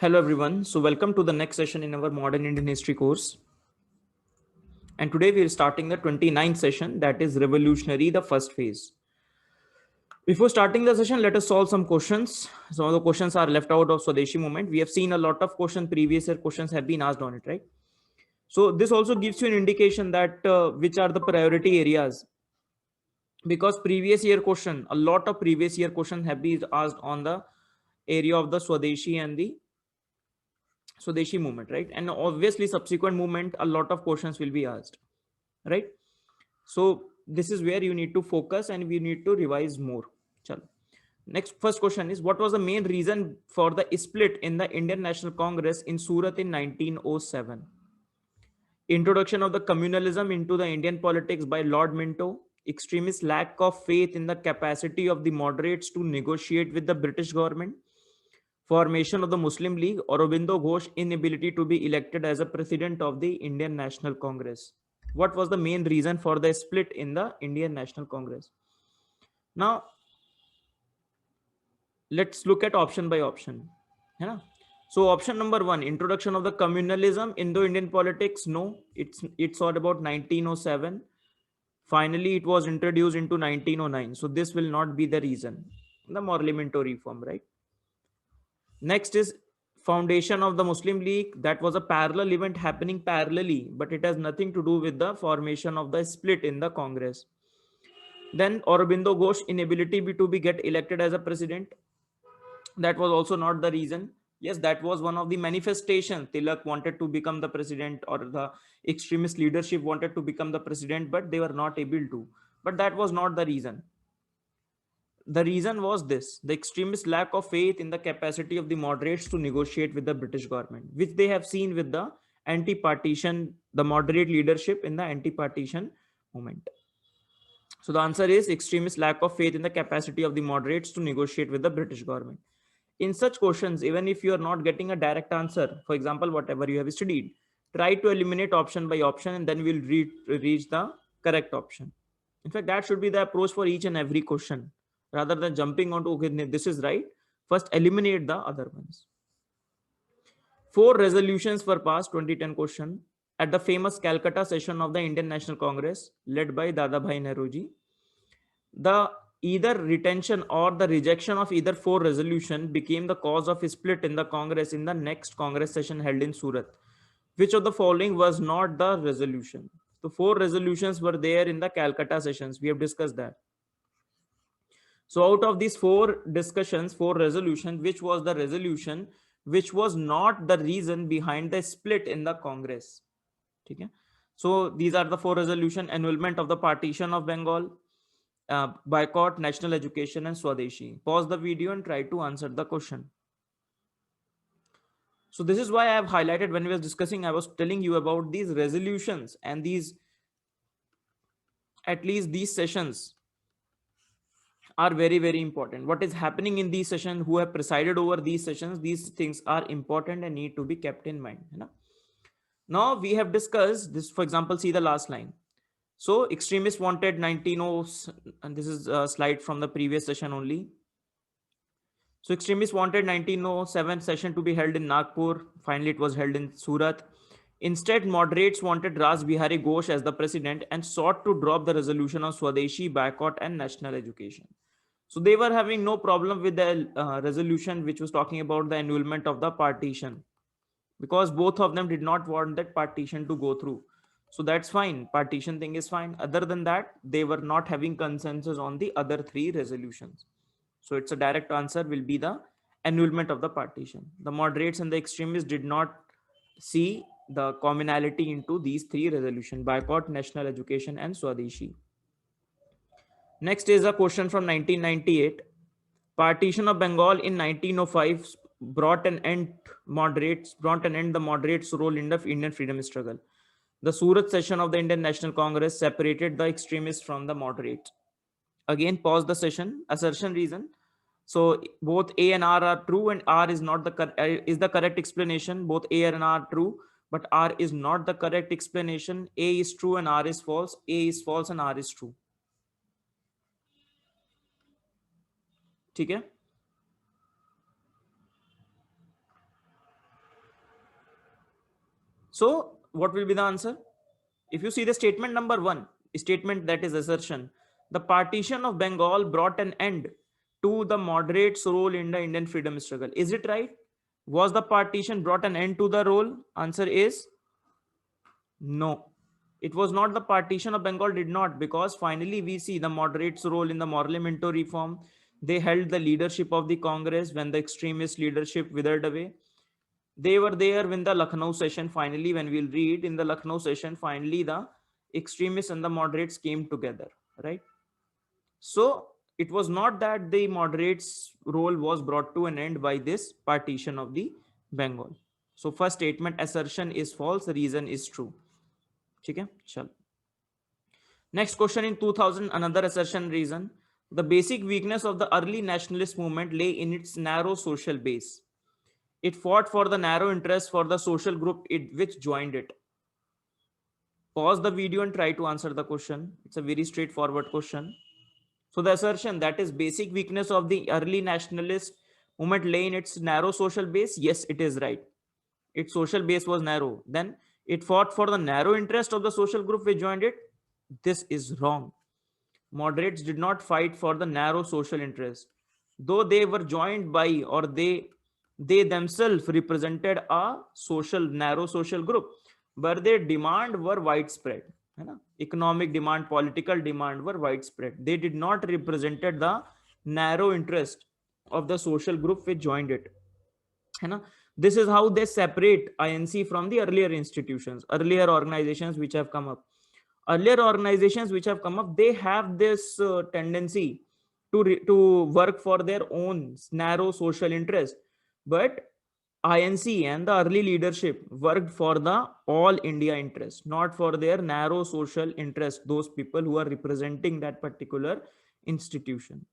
Hello everyone. So welcome to the next session in our Modern Indian History course. And today we are starting the 29th session, that is Revolutionary, the first phase. Before starting the session, let us solve some questions. Some of the questions are left out of Swadeshi movement. We have seen a lot of questions, previous year questions have been asked on it, right? So this also gives you an indication that which are the priority areas, because previous year question, a lot of previous year questions have been asked on the area of the Swadeshi and the Swadeshi movement, right? And obviously subsequent movement, a lot of questions will be asked, right? So this is where you need to focus and we need to revise more. Chalo. Next, first question is, what was the main reason for the split in the Indian National Congress in Surat in 1907? Introduction of the communalism into the Indian politics by Lord Minto, extremist lack of faith in the capacity of the moderates to negotiate with the British government, formation of the Muslim League, or Aurobindo Ghosh inability to be elected as a president of the Indian National Congress. What was the main reason for the split in the Indian National Congress? Now, let's look at option by option. Yeah. So option number one, introduction of the communalism in the Indian politics. No, it's all about 1907. Finally, it was introduced into 1909. So this will not be the reason. The Morley-Minto reform, right? Next is foundation of the Muslim League. That was a parallel event happening parallelly, but it has nothing to do with the formation of the split in the Congress. Then Aurobindo Ghosh inability to be get elected as a president. That was also not the reason. Yes, that was one of the manifestations. Tilak wanted to become the president, or the extremist leadership wanted to become the president, but they were not able to. But that was not the reason. The reason was this: the extremist lack of faith in the capacity of the moderates to negotiate with the British government, which they have seen with the anti-partition, the moderate leadership in the anti-partition movement. So the answer is extremist lack of faith in the capacity of the moderates to negotiate with the British government. In such questions, even if you are not getting a direct answer, for example, whatever you have studied, try to eliminate option by option and then we'll reach the correct option. In fact, that should be the approach for each and every question. Rather than jumping onto, okay, this is right, first eliminate the other ones. 4 resolutions were passed, 2010 question, at the famous Calcutta session of the Indian National Congress, led by Dadabhai Nehruji. The either retention or the rejection of either 4 resolution became the cause of a split in the Congress in the next Congress session held in Surat. Which of the following was not the resolution? The 4 resolutions were there in the Calcutta sessions. We have discussed that. So out of these 4 discussions, 4 resolutions, which was the resolution which was not the reason behind the split in the Congress? Okay. So these are the 4 resolution: annulment of the partition of Bengal, boycott, national education, and Swadeshi. Pause the video and try to answer the question. So this is why I have highlighted when we were discussing, I was telling you about these resolutions and these, at least these sessions are very, very important. What is happening in these sessions, who have presided over these sessions, these things are important and need to be kept in mind. You know? Now we have discussed this, for example, see the last line. So extremists wanted 19, and this is a slide from the previous session only. So extremists wanted 1907 session to be held in Nagpur. Finally, it was held in Surat. Instead, moderates wanted Raj Bihari Ghosh as the president and sought to drop the resolution on Swadeshi, boycott, and national education. So they were having no problem with the resolution which was talking about the annulment of the partition, because both of them did not want that partition to go through. So that's fine. Partition thing is fine. Other than that, they were not having consensus on the other 3 resolutions. So it's a direct answer will be the annulment of the partition. The moderates and the extremists did not see the commonality into these 3 resolutions: boycott, national education, and Swadeshi. Next is a question from 1998. Partition of Bengal in 1905 brought an end the moderates' role in the Indian freedom struggle. The Surat session of the Indian National Congress separated the extremists from the moderates. Again, pause the session. Assertion reason. So both A and R are true, and R is not the correct explanation. Both A and R are true, but R is not the correct explanation. A is true and R is false. A is false and R is true. ठीक है? So what will be the answer? If you see the statement number one, statement that is assertion, the partition of Bengal brought an end to the moderates' role in the Indian freedom struggle. Is it right? Was the partition brought an end to the role? Answer is no. It was not. The partition of Bengal did not, because finally we see the moderates' role in the parliamentary reform. They held the leadership of the Congress when the extremist leadership withered away. They were there when the Lucknow session, finally, when we'll read in the Lucknow session, finally the extremists and the moderates came together, right? So it was not that the moderates role was brought to an end by this partition of the Bengal. So first statement assertion is false, reason is true. Okay, chal. Next question in 2000, another assertion reason. The basic weakness of the early nationalist movement lay in its narrow social base. It fought for the narrow interest for the social group which joined it. Pause the video and try to answer the question. It's a very straightforward question. So the assertion that is basic weakness of the early nationalist movement lay in its narrow social base. Yes, it is right. Its social base was narrow. Then it fought for the narrow interest of the social group which joined it. This is wrong. Moderates did not fight for the narrow social interest, though they were joined by, or they themselves represented a social narrow social group, but their demand were widespread. है ना? Economic demand, political demand were widespread. They did not represented the narrow interest of the social group which joined it. है ना? This is how they separate INC from the earlier institutions, earlier organizations which have come up. Earlier organizations which have come up, they have this tendency to work for their own narrow social interest, but INC and the early leadership worked for the all India interest, not for their narrow social interest, those people who are representing that particular institution.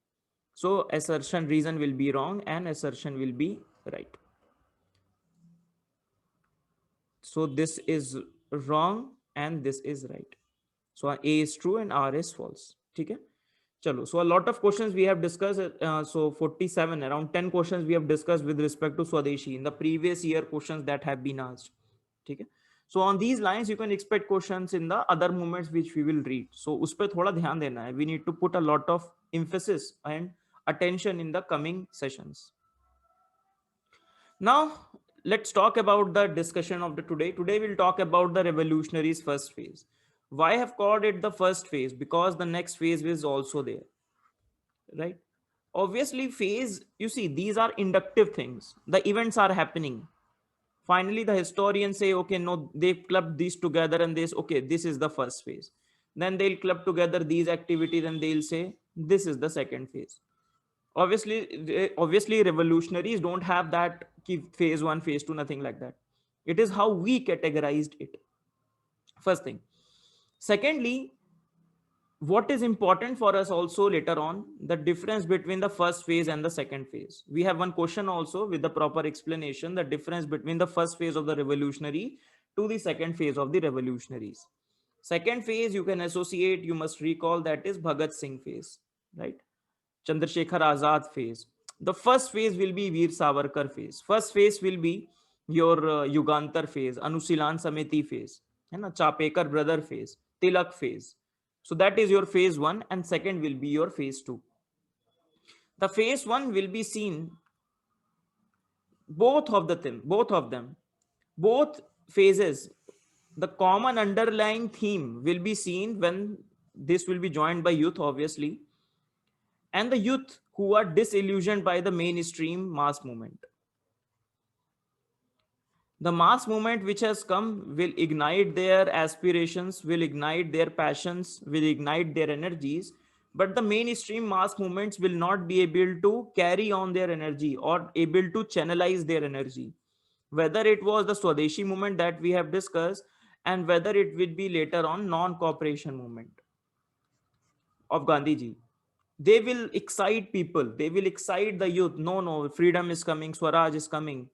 So assertion reason will be wrong and assertion will be right. So this is wrong and this is right. So A is true and R is false. Okay. Chalo. So a lot of questions we have discussed. So 47, around 10 questions we have discussed with respect to Swadeshi in the previous year questions that have been asked. Okay. So on these lines, you can expect questions in the other moments which we will read. So उस पे थोड़ा ध्यान देना है. We need to put a lot of emphasis and attention in the coming sessions. Now, let's talk about the discussion of the today. Today, we'll talk about the revolutionaries' first phase. Why I have called it the first phase? Because the next phase is also there, right? Obviously, phase, you see, these are inductive things. The events are happening. Finally, the historians say, okay, no, they clubbed these together and this, okay, this is the first phase. Then they'll club together these activities and they'll say, this is the second phase. Obviously revolutionaries don't have that phase 1 phase 2, nothing like that. It is how we categorized it. First thing. Secondly, what is important for us also later on, the difference between the first phase and the second phase. We have one question also with the proper explanation, the difference between the first phase of the revolutionary to the second phase of the revolutionaries. Second phase you can associate, you must recall, that is Bhagat Singh phase, right? Chandrasekhar Azad phase. The first phase will be Veer Savarkar phase. First phase will be your Yugantar phase, Anusilan Samiti phase, Chapekar brother phase, Tilak phase. So that is your phase 1 and second will be your phase 2. The phase 1 will be seen both of both phases. The common underlying theme will be seen when this will be joined by youth, obviously, and the youth who are disillusioned by the mainstream mass movement. The mass movement which has come will ignite their aspirations, will ignite their passions, will ignite their energies, but the mainstream mass movements will not be able to carry on their energy or able to channelize their energy. Whether it was the Swadeshi movement that we have discussed, and whether it will be later on non-cooperation movement of Gandhi ji, they will excite people, they will excite the youth. No, no, freedom is coming, Swaraj is coming.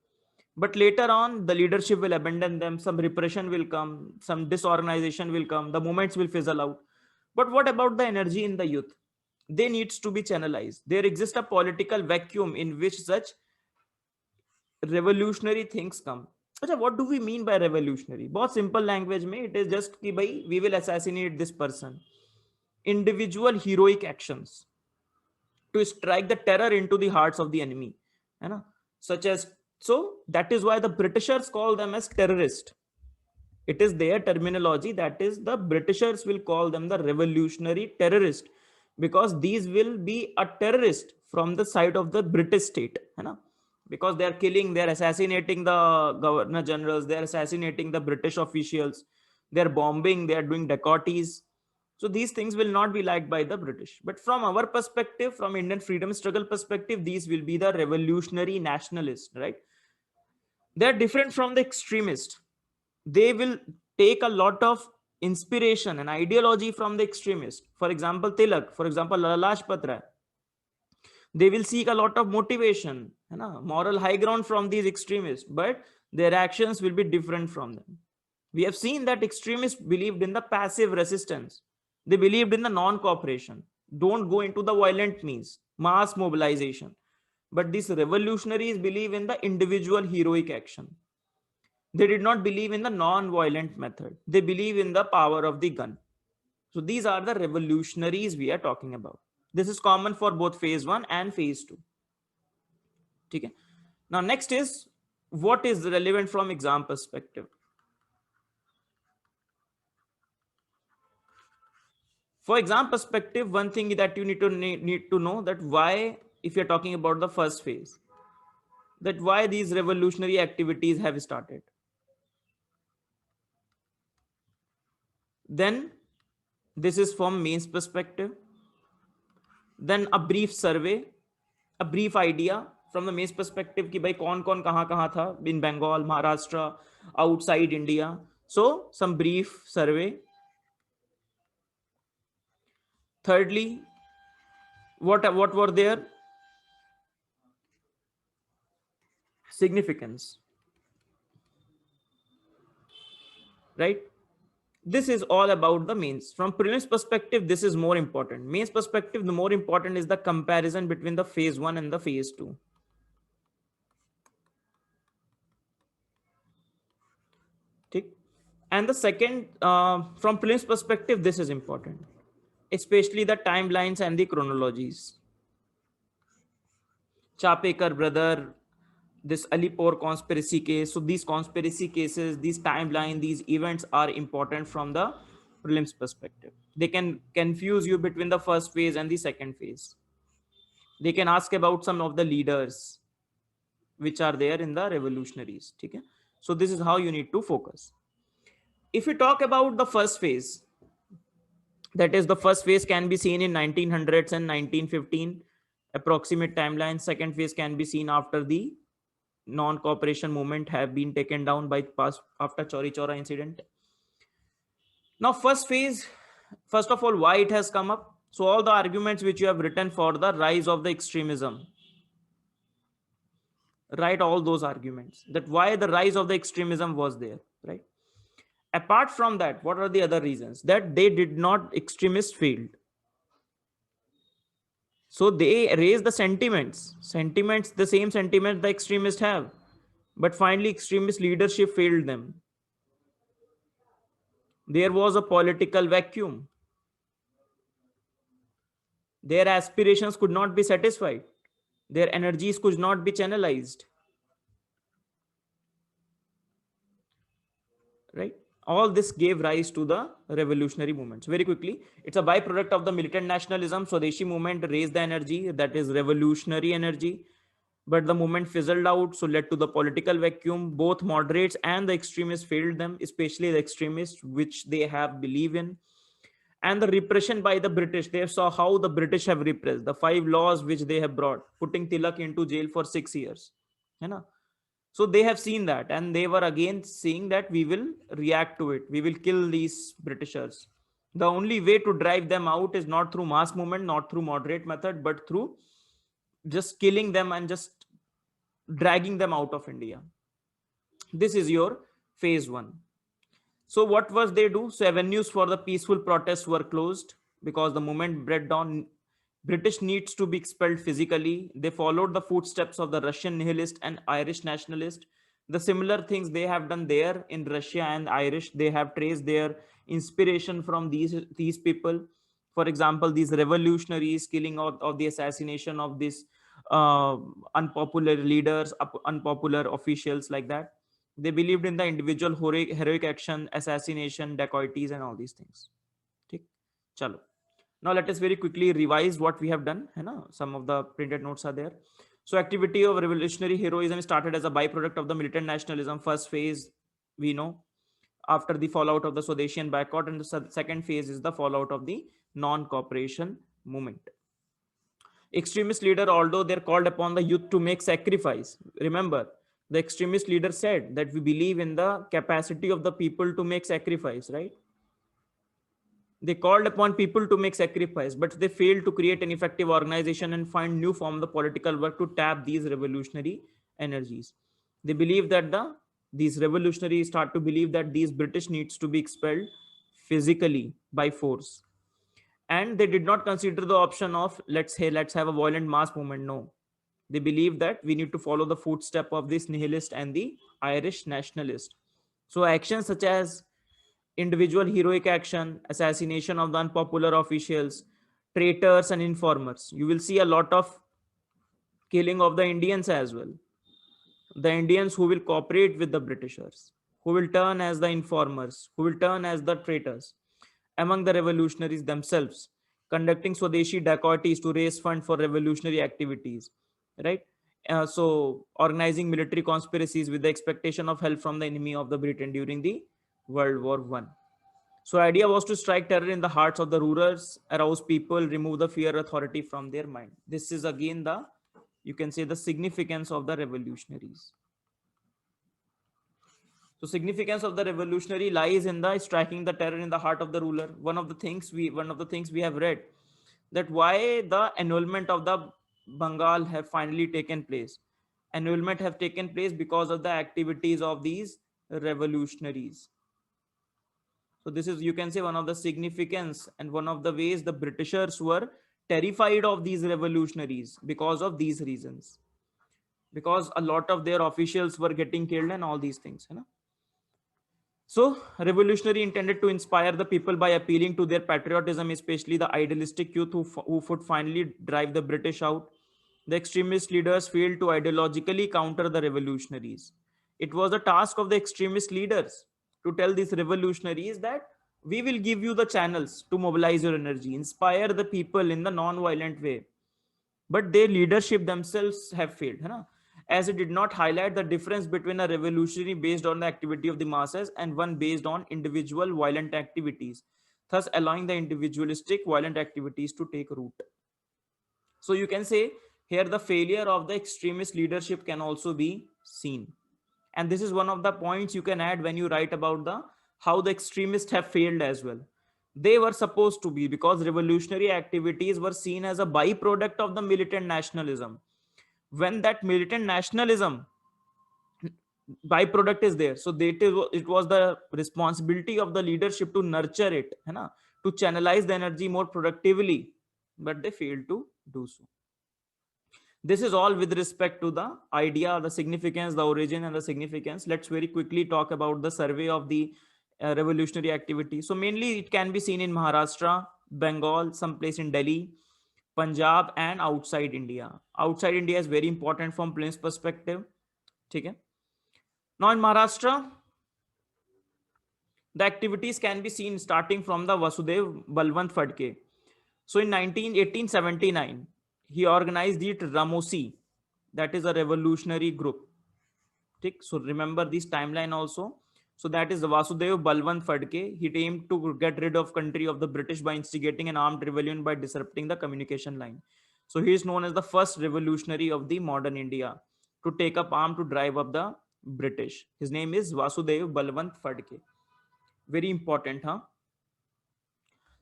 But later on, the leadership will abandon them, some repression will come, some disorganization will come, the movements will fizzle out. But what about the energy in the youth? They needs to be channelized. There exists a political vacuum in which such revolutionary things come. अच्छा, what do we mean by revolutionary? बहुत simple language में it is just कि भाई we will assassinate this person. Individual heroic actions to strike the terror into the hearts of the enemy, है ना? Such as, so that is why the Britishers call them as terrorist. It is their terminology, that is the Britishers will call them the revolutionary terrorist, because these will be a terrorist from the side of the British state, है ना? Because they are killing, they are assassinating the governor generals, they are assassinating the British officials, they are bombing, they are doing dacoities. So these things will not be liked by the British. But from our perspective, from Indian freedom struggle perspective, these will be the revolutionary nationalists, right? They are different from the extremists. They will take a lot of inspiration and ideology from the extremists. For example, Tilak, for example, Lala Lajpat Rai. They will seek a lot of motivation, moral high ground from these extremists, but their actions will be different from them. We have seen that extremists believed in the passive resistance. They believed in the non-cooperation. Don't go into the violent means, mass mobilization. But these revolutionaries believe in the individual heroic action. They did not believe in the non-violent method. They believe in the power of the gun. So these are the revolutionaries we are talking about. This is common for both phase 1 and phase 2. Okay. Now next is, what is relevant from exam perspective. For exam perspective, one thing that you need to know, that why, if you're talking about the first phase, that why these revolutionary activities have started. Then this is from mains perspective. Then a brief survey, a brief idea from the mains perspective कि भाई कौन कौन कहाँ था in Bengal, Maharashtra, outside India. So some brief survey. Thirdly, what were their significance, right? This is all about the mains. From prelims perspective, this is more important. Mains perspective, the more important is the comparison between the phase 1 and the phase 2. Okay? And the second, from prelims perspective, this is important, especially the timelines and the chronologies. Chapekar brother, this Alipore conspiracy case. So these conspiracy cases, these timeline, these events are important from the prelims perspective. They can confuse you between the first phase and the second phase. They can ask about some of the leaders which are there in the revolutionaries. Okay? So this is how you need to focus. If we talk about the first phase, that is the first phase can be seen in 1900s and 1915 approximate timeline. Second phase can be seen after the non-cooperation movement have been taken down by past after Chauri Chaura incident. Now first phase, first of all, why it has come up. So all the arguments which you have written for the rise of the extremism, write all those arguments that why the rise of the extremism was there, right? Apart from that, what are the other reasons? That they did not, extremists failed. So they raise the sentiments, the same sentiments the extremists have, but finally extremist leadership failed them. There was a political vacuum. Their aspirations could not be satisfied. Their energies could not be channelized. Right? All this gave rise to the revolutionary movements. Very quickly, it's a byproduct of the militant nationalism. Swadeshi movement raised the energy, that is revolutionary energy. But the movement fizzled out, so led to the political vacuum. Both moderates and the extremists failed them, especially the extremists, which they have believe in. And the repression by the British, they saw how the British have repressed the 5 laws which they have brought, putting Tilak into jail for 6 years. You know? So they have seen that, and they were again saying that we will react to it. We will kill these Britishers. The only way to drive them out is not through mass movement, not through moderate method, but through just killing them and just dragging them out of India. This is your phase 1. So what was they do? So avenues for the peaceful protests were closed because the movement bred down. British needs to be expelled physically. They followed the footsteps of the Russian nihilist and Irish nationalist. The similar things they have done there in Russia and Irish, they have traced their inspiration from these people. For example, these revolutionaries killing of the assassination of these uh, unpopular leaders, unpopular officials, like that. They believed in the individual heroic action, assassination, dacoities, and all these things. ठीक? Chalo. Now let us very quickly revise what we have done. है ना? Some of the printed notes are there. So activity of revolutionary heroism started as a byproduct of the militant nationalism. First phase, we know, after the fallout of the Swadeshi and boycott, and the second phase is the fallout of the non-cooperation movement. Extremist leader, although they're called upon the youth to make sacrifice, remember, the extremist leader said that we believe in the capacity of the people to make sacrifice, right? They called upon people to make sacrifice, but they failed to create an effective organization and find new form of the political work to tap these revolutionary energies. They believe that these revolutionaries start to believe that these British needs to be expelled physically by force, and they did not consider the option of let's have a violent mass movement. No, they believe that we need to follow the footstep of this nihilist and the Irish nationalist. So actions such as individual heroic action, assassination of the unpopular officials, traitors and informers. You will see a lot of killing of the Indians as well. The Indians who will cooperate with the Britishers, who will turn as the informers, who will turn as the traitors among the revolutionaries themselves, conducting Swadeshi dacoities to raise funds for revolutionary activities, right? So organizing military conspiracies with the expectation of help from the enemy of the Britain during the World War One. So idea was to strike terror in the hearts of the rulers, arouse people, remove the fear authority from their mind. This is again the, you can say, the significance of the revolutionaries. So significance of the revolutionary lies in the striking the terror in the heart of the ruler. One of the things we have read, that why the annulment of the Bengal have finally taken place. Annulment have taken place because of the activities of these revolutionaries. So this is, you can say, one of the significance and one of the ways the Britishers were terrified of these revolutionaries because of these reasons. Because a lot of their officials were getting killed and all these things. You know? So revolutionary intended to inspire the people by appealing to their patriotism, especially the idealistic youth who would finally drive the British out. The extremist leaders failed to ideologically counter the revolutionaries. It was the task of the extremist leaders to tell these revolutionaries that we will give you the channels to mobilize your energy, inspire the people in the non-violent way. But their leadership themselves have failed, है ना? As it did not highlight the difference between a revolutionary based on the activity of the masses and one based on individual violent activities, thus allowing the individualistic violent activities to take root. So you can say here the failure of the extremist leadership can also be seen. And this is one of the points you can add when you write about the how the extremists have failed as well. They were supposed to be, because revolutionary activities were seen as a byproduct of the militant nationalism. When that militant nationalism byproduct is there, so it was the responsibility of the leadership to nurture it, है ना? To channelize the energy more productively, but they failed to do so. This is all with respect to the idea, the significance, the origin, and the significance. Let's very quickly talk about the survey of the revolutionary activity. So mainly it can be seen in Maharashtra, Bengal, someplace in Delhi, Punjab, and outside India. Outside India is very important from Plains perspective. Okay. Now in Maharashtra, the activities can be seen starting from the Vasudev Balwant Phadke. So in 1879, he organized the Ramosi, that is a revolutionary group. So remember this timeline also. So that is Vasudev Balwant Phadke. He aimed to get rid of country of the British by instigating an armed rebellion by disrupting the communication line. So he is known as the first revolutionary of the modern India to take up arm to drive up the British. His name is Vasudev Balwant Phadke. Very important, huh?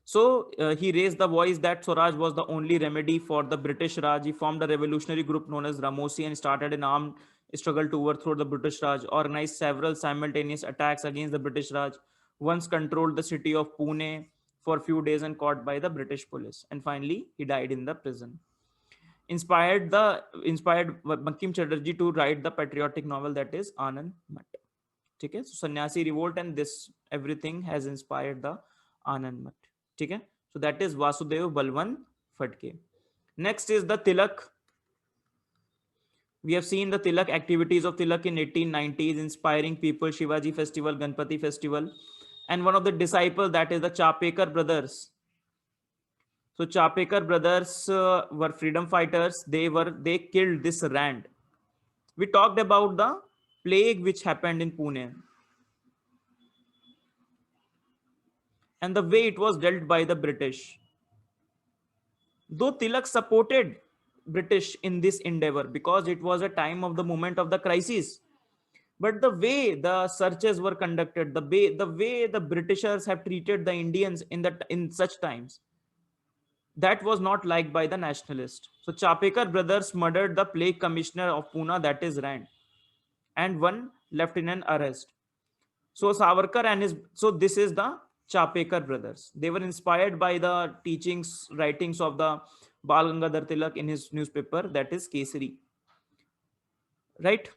So he raised the voice that Swaraj was the only remedy for the British Raj. He formed a revolutionary group known as Ramosi and started an armed struggle to overthrow the British Raj, organized several simultaneous attacks against the British Raj, once controlled the city of Pune for a few days and caught by the British police. And finally, he died in the prison. inspired Bankim Chatterjee to write the patriotic novel that is Anand Mat. Okay, so Sannyasi Revolt and this everything has inspired the Anand Mat. Okay, so that is Vasudev Balwan Phadke. Next is the Tilak. We have seen the Tilak activities of Tilak in 1890s, inspiring people, Shivaji Festival, Ganpati Festival, and one of the disciples, that is the Chapekar brothers. So Chapekar brothers were freedom fighters. They killed this Rand. We talked about the plague which happened in Pune and the way it was dealt by the British. Though Tilak supported British in this endeavor because it was a time of the moment of the crisis, but the way the searches were conducted, the way the Britishers have treated the Indians in such times, that was not liked by the nationalists. So Chapekar brothers murdered the plague commissioner of Pune, that is Rand, and one left in an arrest. So Savarkar and his, so this is the Chapekar brothers. They were inspired by the teachings, writings of the Bal Gangadhar Tilak in his newspaper, that is Kesari, right?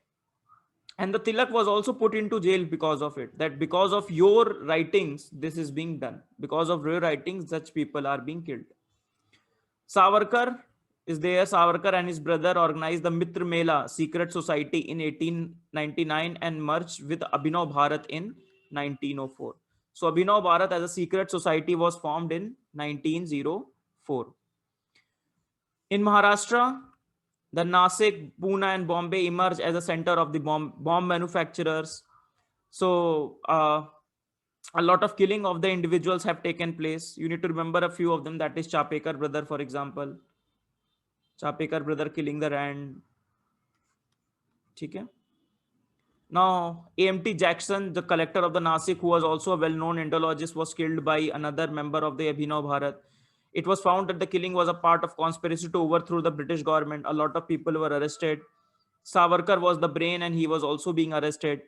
And the Tilak was also put into jail because of it. That because of your writings, this is being done. Because of your writings, such people are being killed. Savarkar is there. Savarkar and his brother organized the Mitra Mela secret society in 1899 and merged with Abhinav Bharat in 1904. So Abhinav Bharat as a secret society was formed in 1904. In Maharashtra, the Nasik, Pune, and Bombay emerged as a center of the bomb manufacturers. So a lot of killing of the individuals have taken place. You need to remember a few of them. That is Chapekar brother, for example. Chapekar brother killing the Rand. Okay. Now, A.M.T. Jackson, the collector of the Nasik, who was also a well-known Indologist, was killed by another member of the Abhinav Bharat. It was found that the killing was a part of conspiracy to overthrow the British government. A lot of people were arrested. Savarkar was the brain and he was also being arrested.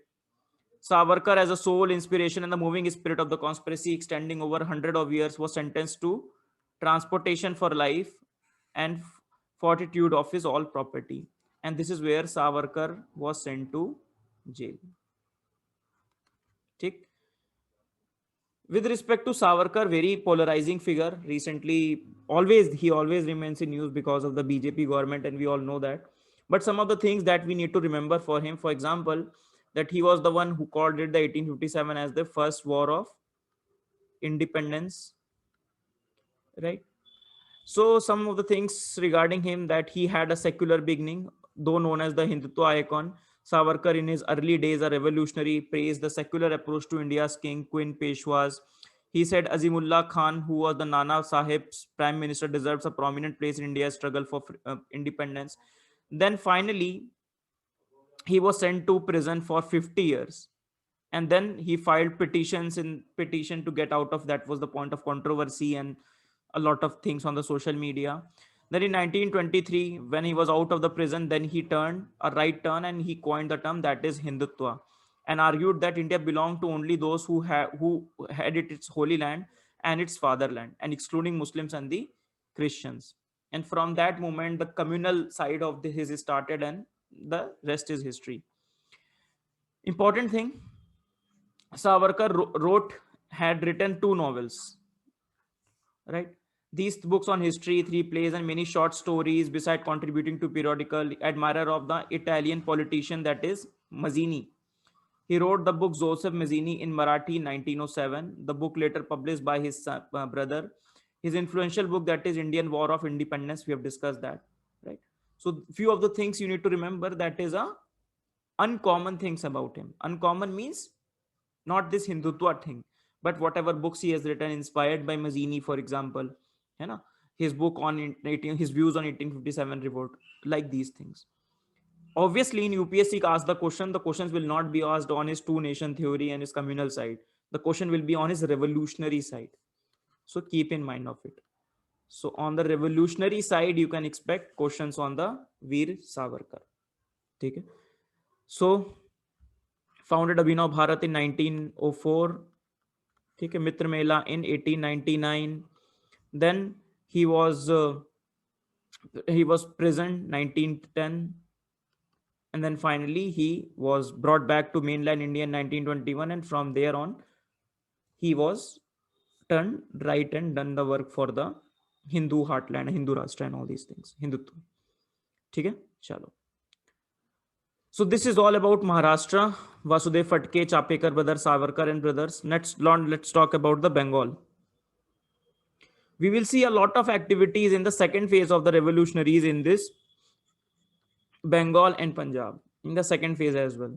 Savarkar, as a sole inspiration and the moving spirit of the conspiracy extending over 100 of years, was sentenced to transportation for life and fortitude of his all property. And this is where Savarkar was sent to jail. Tick. With respect to Savarkar, very polarizing figure. Recently, he always remains in news because of the BJP government, and we all know that. But some of the things that we need to remember for him, for example, that he was the one who called it the 1857 as the first war of independence, right? So some of the things regarding him, that he had a secular beginning, though known as the Hindutva icon. Savarkar in his early days, a revolutionary, praised the secular approach to India's king, queen, Peshwas. He said Azimullah Khan, who was the Nana Sahib's prime minister, deserves a prominent place in India's struggle for independence. Then finally, he was sent to prison for 50 years. And then he filed petition to get out of that. Was the point of controversy and a lot of things on the social media. Then in 1923, when he was out of the prison, then he turned a right turn and he coined the term that is Hindutva, and argued that India belonged to only those who had its holy land and its fatherland, and excluding Muslims and the Christians. And from that moment, the communal side of his started, and the rest is history. Important thing, Savarkar had written two novels, right? These books on history, three plays, and many short stories, beside contributing to periodical, admirer of the Italian politician that is Mazzini. He wrote the book Joseph Mazzini in Marathi in 1907. The book later published by his brother. His influential book that is Indian War of Independence. We have discussed that, right? So few of the things you need to remember, that is a uncommon things about him. Uncommon means not this Hindutva thing, but whatever books he has written inspired by Mazzini, for example, you know, his book on his views on 1857 revolt, like these things. Obviously, in UPSC asked the questions will not be asked on his two nation theory and his communal side. The question will be on his revolutionary side. So keep in mind of it. So on the revolutionary side, you can expect questions on the Veer Savarkar. Okay. So founded Abhinav Bharat in 1904. Okay, Mitra Mela in 1899. Then he was He was prisoned 1910, and then finally he was brought back to mainland India in 1921, and from there on he was turned right and done the work for the Hindu heartland, Hindu Rashtra, and all these things. Hindutva. ठीक है चलो. So this is all about Maharashtra, Vasudev Fatke, Chapekar brothers, Savarkar and brothers. Let's talk about the Bengal. We will see a lot of activities in the second phase of the revolutionaries in this Bengal and Punjab in the second phase as well.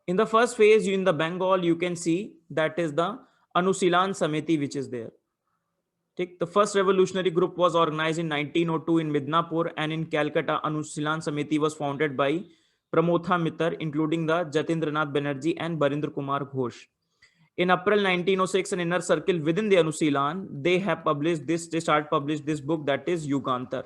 In the first phase, in the Bengal, you can see that is the Anusilan Samiti which is there. The first revolutionary group was organized in 1902 in Midnapur, and in Calcutta, Anusilan Samiti was founded by Pramotha Mitter, including the Jatindranath Banerjee and Barindra Kumar Ghosh. In April 1906, an inner circle within the Anusilan, they started published this book, that is Yugantar.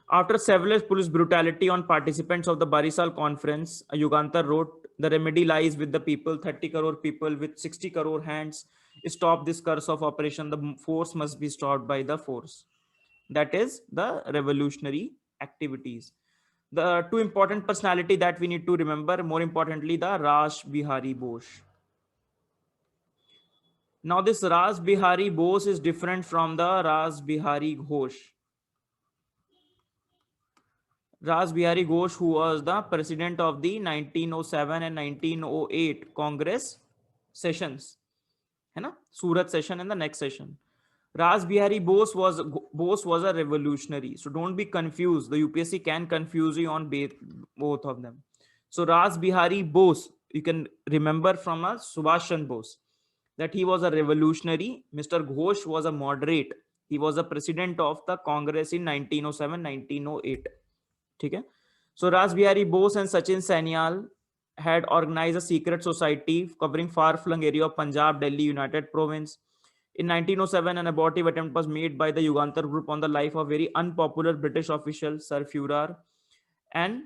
After several police brutality on participants of the Barisal conference, Yugantar wrote, "The remedy lies with the people, 30 crore people with 60 crore hands. Stop this curse of oppression. The force must be stopped by the force." That is the revolutionary activities. The two important personality that we need to remember, more importantly, the Raj Bihari Bose. Now this Raj Bihari Bose is different from the Raj Bihari Ghosh. Raj Bihari Ghosh, who was the president of the 1907 and 1908 Congress sessions, है ना? Surat session and the next session. Raj Bihari Bose was a revolutionary. So don't be confused. The UPSC can confuse you on both of them. So Raj Bihari Bose, you can remember from a Subhash Chandra Bose that he was a revolutionary. Mr. Ghosh was a moderate. He was a president of the Congress in 1907-1908. Okay? So Raj Bihari Bose and Sachin Sanyal had organized a secret society covering far-flung area of Punjab, Delhi, United Province. In 1907, an abortive attempt was made by the Yugantar group on the life of very unpopular British official Sir Furrer and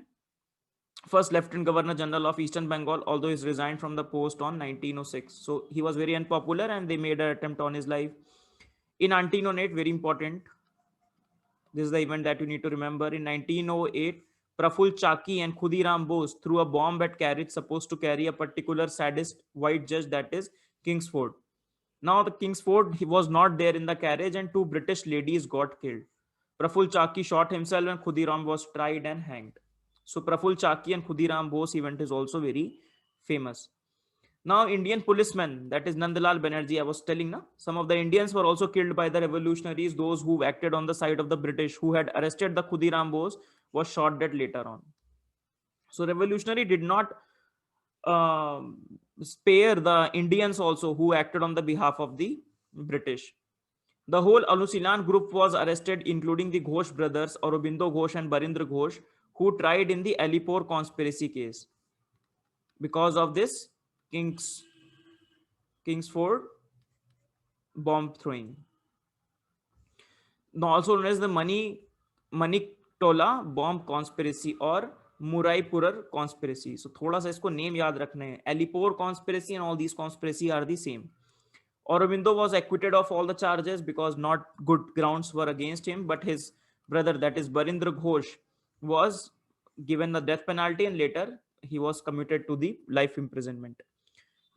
first Lieutenant Governor General of Eastern Bengal, although he resigned from the post on 1906. So he was very unpopular and they made an attempt on his life. In 1908, very important, this is the event that you need to remember. In 1908, Praful Chaki and Khudiram Bose threw a bomb at carriage supposed to carry a particular sadist white judge, that is Kingsford. Now the Kingsford, he was not there in the carriage and two British ladies got killed. Praful Chaki shot himself and Khudiram was tried and hanged. So Praful Chaki and Khudiram Bose event is also very famous. Now Indian policemen, that is Nandalal Banerjee, I was telling, na, some of the Indians were also killed by the revolutionaries. Those who acted on the side of the British, who had arrested the Khudiram Bose, was shot dead later on. So revolutionary did not spare the Indians also who acted on the behalf of the British. The whole Anusilan group was arrested, including the Ghosh brothers, Aurobindo Ghosh and Barindra Ghosh, who tried in the Alipore conspiracy case because of this Kingsford bomb throwing. Also known as the Maniktola bomb conspiracy or Muraipurar conspiracy. So थोड़ा सा इसको name याद रखने हैं. Alipore conspiracy and all these conspiracy are the same. Aurobindo was acquitted of all the charges because not good grounds were against him, but his brother, that is Barindra Ghosh, was given the death penalty and later he was committed to the life imprisonment.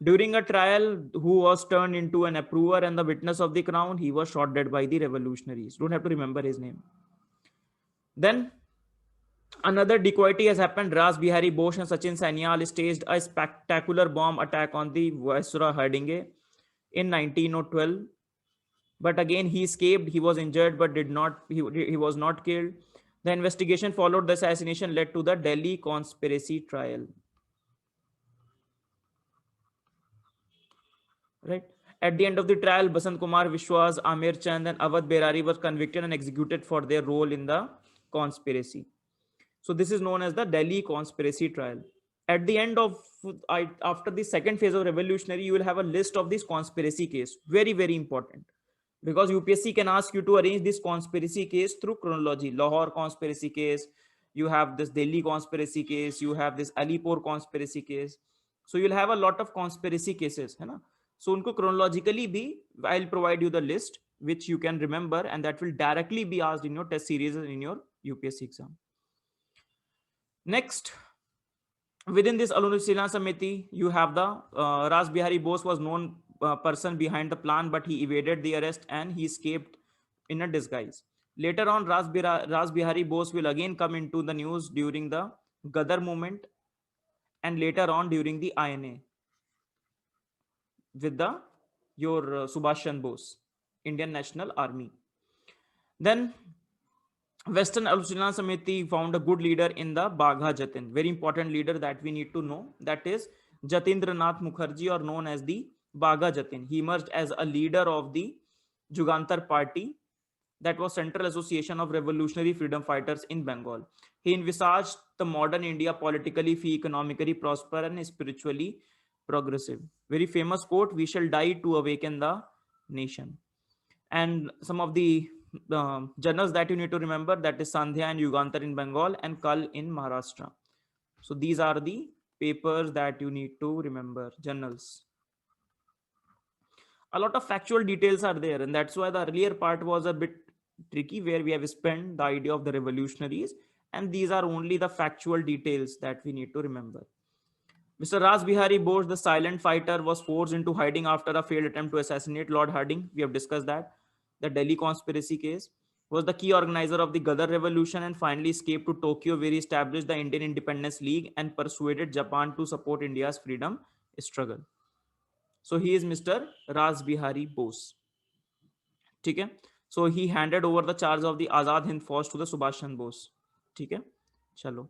During a trial, who was turned into an approver and the witness of the crown, he was shot dead by the revolutionaries. Don't have to remember his name. Then another dacoity has happened. Ras Bihari Bose and Sachin Sanyal staged a spectacular bomb attack on the Viceroy Hardinge in 1912. But again, he escaped. He was injured, but he was not killed. The investigation followed the assassination led to the Delhi conspiracy trial. Right. At the end of the trial, Basant Kumar Vishwas, Amir Chand, and Awadh Berari were convicted and executed for their role in the conspiracy. So this is known as the Delhi conspiracy trial. At the end of, after the second phase of revolutionary, you will have a list of this conspiracy case. Very, very important. Because UPSC can ask you to arrange this conspiracy case through chronology. Lahore conspiracy case, you have this Delhi conspiracy case, you have this Alipore conspiracy case. So you'll have a lot of conspiracy cases, है ना? So unko chronologically bhi, I'll provide you the list which you can remember, and that will directly be asked in your test series and in your UPSC exam. Next, within this Anushilana Samiti, you have the Ras Bihari Bose was known person behind the plan, but he evaded the arrest and he escaped in a disguise. Later on, Ras Bihari Bose will again come into the news during the Ghadar movement and later on during the INA with the your Subhash Chandra Bose, Indian National Army. Then Western Alucina Samiti found a good leader in the Bagha Jatin. Very important leader that we need to know. That is Jatindranath Mukherjee, or known as the Bagha Jatin. He emerged as a leader of the Jugantar Party, that was Central Association of Revolutionary Freedom Fighters in Bengal. He envisaged the modern India politically, economically prosper and spiritually progressive. Very famous quote: "We shall die to awaken the nation." And some of the journals that you need to remember, that is Sandhya and Yugantar in Bengal and Kal in Maharashtra. So these are the papers that you need to remember, journals. A lot of factual details are there, and that's why the earlier part was a bit tricky, where we have spent the idea of the revolutionaries, and these are only the factual details that we need to remember. Mr. Ras Bihari Bose, the silent fighter, was forced into hiding after a failed attempt to assassinate Lord Hardinge. We have discussed that. The Delhi conspiracy case was the key organizer of the Ghadar revolution and finally escaped to Tokyo, where he established the Indian Independence League and persuaded Japan to support India's freedom struggle. So he is Mr. Ras Bihari Bose. Okay? So he handed over the charge of the Azad Hind Force to the Subhash Chandra Bose. Okay? Chalo.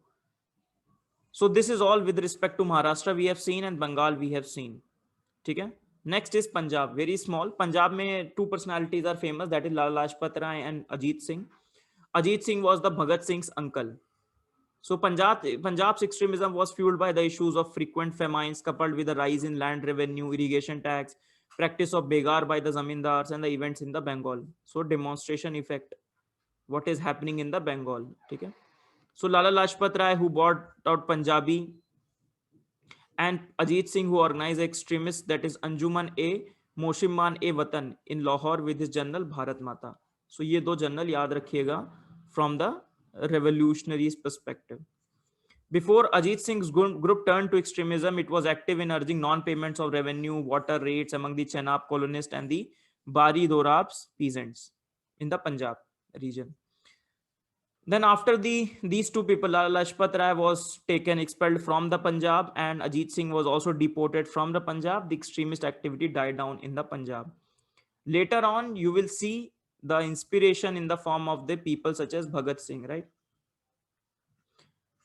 So this is all with respect to Maharashtra we have seen and Bengal we have seen. Okay? Next is Punjab. Very small. Punjab mein two personalities are famous, that is Lala Lajpat Rai and Ajit Singh. Ajit Singh was the Bhagat Singh's uncle. So Punjab's extremism was fueled by the issues of frequent famines coupled with a rise in land revenue, irrigation tax, practice of begar by the zamindars, and the events in the Bengal. So demonstration effect, what is happening in the Bengal. Okay? So Lala Lajpat Rai, who brought out Punjabi, and Ajit Singh, who organized extremists, that is Anjuman A Moshiman A Watan in Lahore with his general Bharat Mata. So ये दो general याद रखिएगा from the revolutionaries perspective. Before Ajit Singh's group turned to extremism, it was active in urging non-payments of revenue, water rates among the Chenab colonists and the Bari Dorabs peasants in the Punjab region. Then after these two people, Lala Lajpat Rai was expelled from the Punjab, and Ajit Singh was also deported from the Punjab. The extremist activity died down in the Punjab. Later on, you will see the inspiration in the form of the people such as Bhagat Singh, right?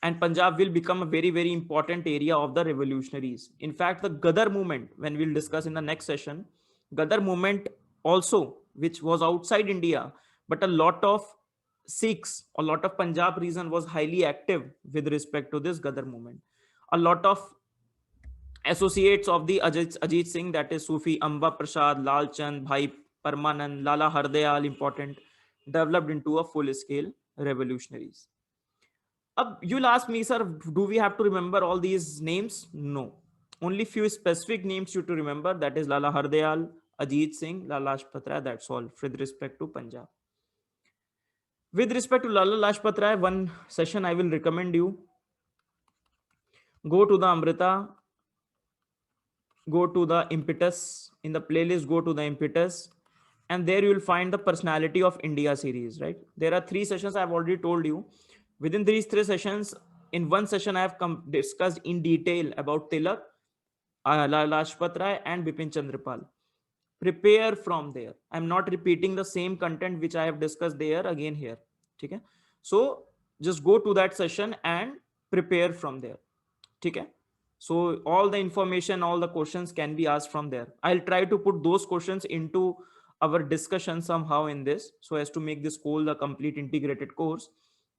And Punjab will become a very, very important area of the revolutionaries. In fact, the Ghadar movement, when we'll discuss in the next session, Ghadar movement also, which was outside India, but a lot of Sikhs, a lot of Punjab region was highly active with respect to this Ghadar movement. A lot of associates of the Ajit Singh, that is Sufi Amba Prasad, Lal Chand, Bhai Parmanand, Lala Hardayal, important, developed into a full-scale revolutionaries. You'll ask me, sir, do we have to remember all these names? No. Only few specific names you to remember, that is Lala Hardayal, Ajit Singh, Lala Lajpat Rai, that's all with respect to Punjab. With respect to Lala Lajpat Rai, one session I will recommend you. Go to the Amrita, go to the Impetus, in the playlist, go to the Impetus, and there you will find the Personality of India series, right? There are 3 sessions I've already told you. Within these 3 sessions, in one session I have discussed in detail about Tilak, Lala Lajpat Rai and Bipin Chandrapal. Prepare from there. I'm not repeating the same content which I have discussed there again here. Okay? So just go to that session and prepare from there. Okay? So all the information, all the questions can be asked from there. I'll try to put those questions into our discussion somehow in this, so as to make this whole the complete integrated course.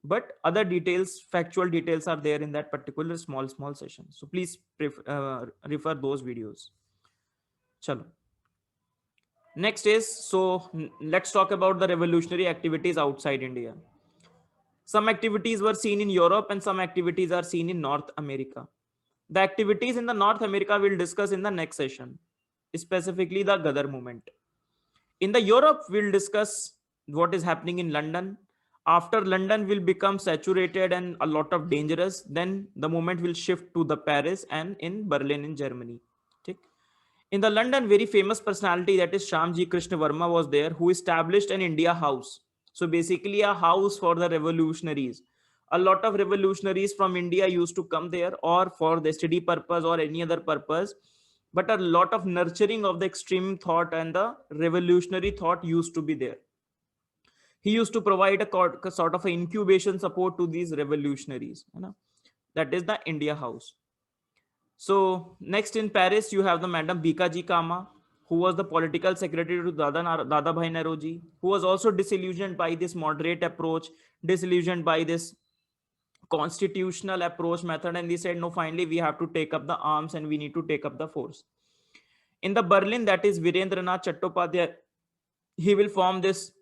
But other details, factual details are there in that particular small session. So please refer those videos. Chalo. Next is, so let's talk about the revolutionary activities outside India. Some activities were seen in Europe and some activities are seen in North America. The activities in the North America we'll discuss in the next session, specifically the Ghadar movement. In the Europe, we'll discuss what is happening in London. After London will become saturated and a lot of dangerous, then the moment will shift to the Paris and in Berlin in Germany. Okay. In the London, very famous personality that is Shyamji Krishna Verma was there, who established an India House. So basically a house for the revolutionaries. A lot of revolutionaries from India used to come there or for the study purpose or any other purpose. But a lot of nurturing of the extreme thought and the revolutionary thought used to be there. He used to provide a sort of an incubation support to these revolutionaries. You know? That is the India House. So next in Paris, you have the Madam Bikaji Kama, who was the political secretary to Dada Bhai Nauroji, who was also disillusioned by this moderate approach, disillusioned by this constitutional approach method, and they said, no, finally we have to take up the arms and we need to take up the force. In the Berlin, that is Virendranath Chattopadhyay, he will form this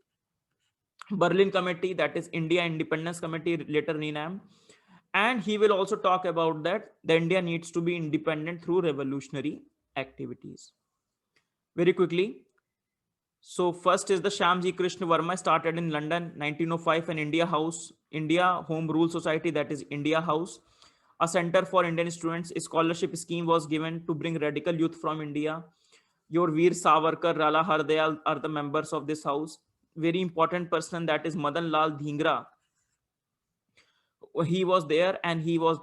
Berlin Committee, that is India Independence Committee, later renamed. And he will also talk about that the India needs to be independent through revolutionary activities. Very quickly. So first is the Shyamji Krishna Verma, started in London 1905, an India House, India Home Rule Society, that is India House. A center for Indian students. A scholarship scheme was given to bring radical youth from India. Your Veer Savarkar, Rala Hardayal are the members of this house. Very important person, that is Madan Lal Dhingra. He was there and he was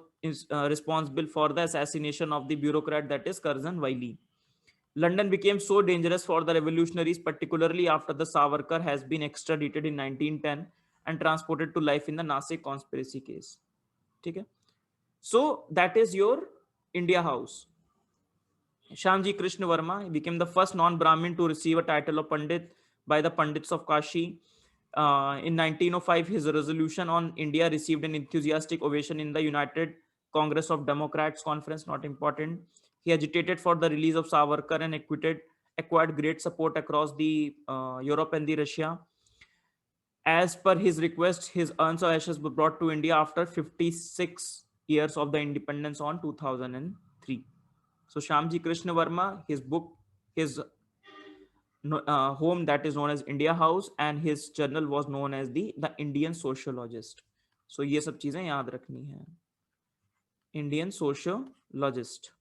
responsible for the assassination of the bureaucrat, that is Curzon Wiley. London became so dangerous for the revolutionaries, particularly after the Savarkar has been extradited in 1910 and transported to life in the Nasik conspiracy case. Okay? So that is your India House. Shyamji Krishna Verma became the first non-Brahmin to receive a title of Pandit by the Pandits of Kashi. In 1905, his resolution on India received an enthusiastic ovation in the United Congress of Democrats conference, not important. He agitated for the release of Savarkar and acquired great support across the Europe and the Russia. As per his request, his urns of ashes were brought to India after 56 years of the independence on 2003. So Shyamji Krishna Verma, his book, his home, that is known as India House, and his journal was known as the Indian Sociologist. So ये सब चीजें याद रखनी है. Indian Sociologist.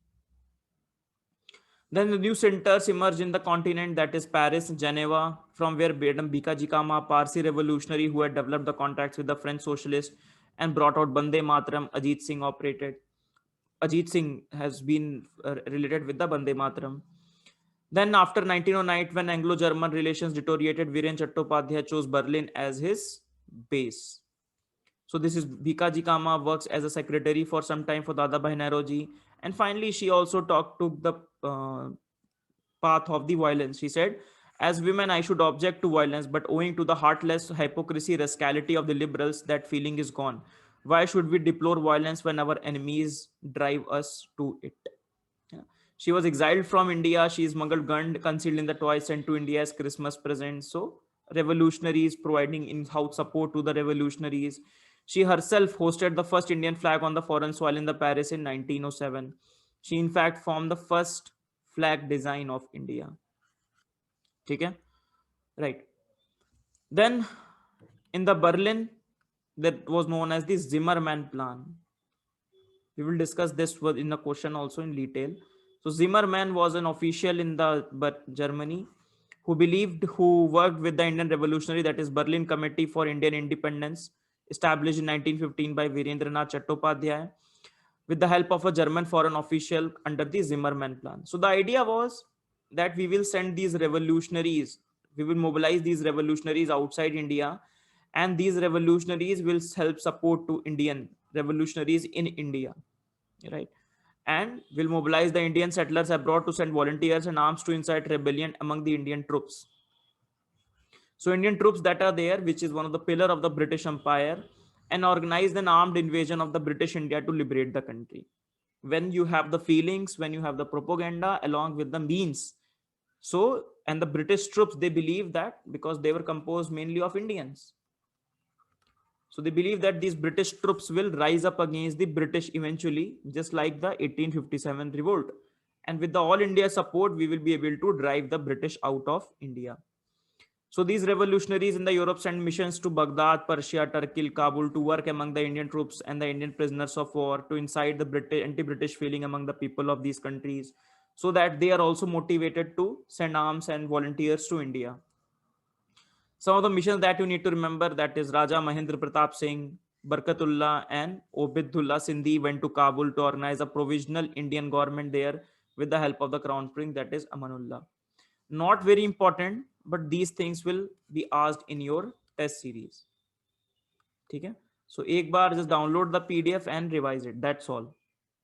Then the new centers emerged in the continent, that is Paris, Geneva, from where Madam Bikaji Kama, Parsi revolutionary who had developed the contacts with the French socialists and brought out Bande Mataram, Ajit Singh operated. Ajit Singh has been related with the Bande Mataram. Then after 1909, when Anglo-German relations deteriorated, Viren Chattopadhyay chose Berlin as his base. So this is Bikaji Kama works as a secretary for some time for Dada Bhai Nauroji. And finally, she also took the path of the violence. She said, as women, I should object to violence, but owing to the heartless hypocrisy, rascality of the liberals, that feeling is gone. Why should we deplore violence when our enemies drive us to it? Yeah. She was exiled from India. She is smuggled, gunned, concealed in the toy, sent to India as Christmas presents. So revolutionaries providing in-house support to the revolutionaries. She herself hosted the first Indian flag on the foreign soil in the Paris in 1907. She in fact formed the first flag design of India. Okay? Right. Then in the Berlin, that was known as the Zimmermann plan. We will discuss this in a question also in detail. So Zimmermann was an official in the Germany who worked with the Indian Revolutionary, that is Berlin Committee for Indian Independence, established in 1915 by Virendranath Chattopadhyay, with the help of a German foreign official under the Zimmermann plan. So the idea was that we will send these revolutionaries, we will mobilize these revolutionaries outside India, and these revolutionaries will help support to Indian revolutionaries in India, right? And will mobilize the Indian settlers abroad to send volunteers and arms to incite rebellion among the Indian troops. So Indian troops that are there, which is one of the pillar of the British Empire, and organized an armed invasion of the British India to liberate the country. When you have the feelings, when you have the propaganda along with the means, so, and the British troops, they believe that because they were composed mainly of Indians. So they believe that these British troops will rise up against the British eventually, just like the 1857 revolt. And with the all India support, we will be able to drive the British out of India. So these revolutionaries in the Europe sent missions to Baghdad, Persia, Turkey, Kabul to work among the Indian troops and the Indian prisoners of war to incite the anti-British feeling among the people of these countries, so that they are also motivated to send arms and volunteers to India. Some of the missions that you need to remember, that is Raja Mahendra Pratap Singh, Barkatullah and Obidullah Sindhi went to Kabul to organize a provisional Indian government there with the help of the crown prince, that is Amanullah. Not very important, but these things will be asked in your test series. ठीक है? So एक बार just download the PDF and revise it. That's all.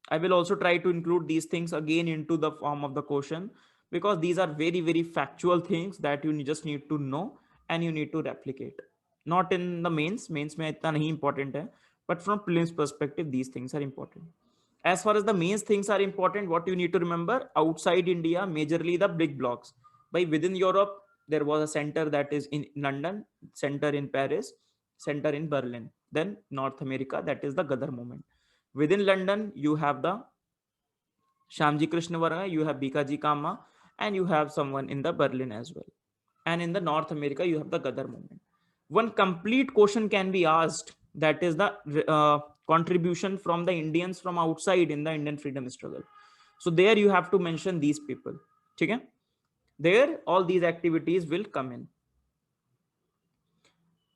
I will also try to include these things again into the form of the question, because these are very, very factual things that you just need to know and you need to replicate. Not in the mains में इतना नहीं important है, but from prelims perspective, these things are important. As far as the mains things are important, what you need to remember, outside India, majorly the big blocks. By within Europe, there was a center that is in London, center in Paris, center in Berlin. Then North America, that is the Ghadar movement. Within London, you have the Shamji Krishnavara, you have Bikaji Kama, and you have someone in the Berlin as well. And in the North America, you have the Ghadar movement. One complete question can be asked, that is the contribution from the Indians from outside in the Indian freedom struggle. So there you have to mention these people. Okay? There, all these activities will come in.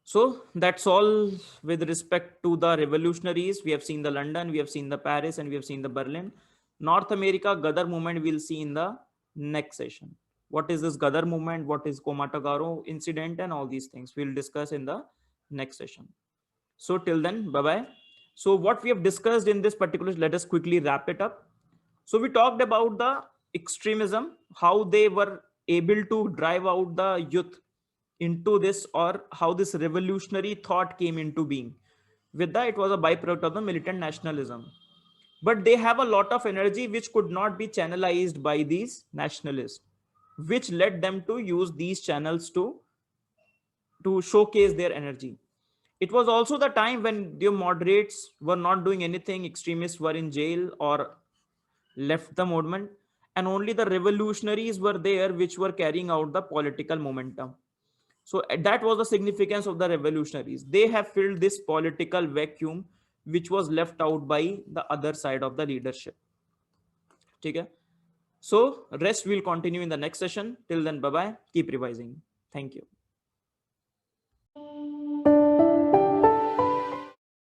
So that's all with respect to the revolutionaries. We have seen the London, we have seen the Paris, and we have seen the Berlin. North America, Ghadar movement we'll see in the next session. What is this Ghadar movement? What is Komatagaro incident? And all these things we'll discuss in the next session. So till then, bye-bye. So what we have discussed in this particular, let us quickly wrap it up. So we talked about the extremism, how they were able to drive out the youth into this, or how this revolutionary thought came into being. With that, it was a byproduct of the militant nationalism. But they have a lot of energy which could not be channelized by these nationalists, which led them to use these channels to showcase their energy. It was also the time when the moderates were not doing anything, extremists were in jail or left the movement, and only the revolutionaries were there which were carrying out the political momentum. So that was the significance of the revolutionaries. They have filled this political vacuum which was left out by the other side of the leadership. Okay? So rest will continue in the next session. Till then, bye bye. Keep revising. Thank you.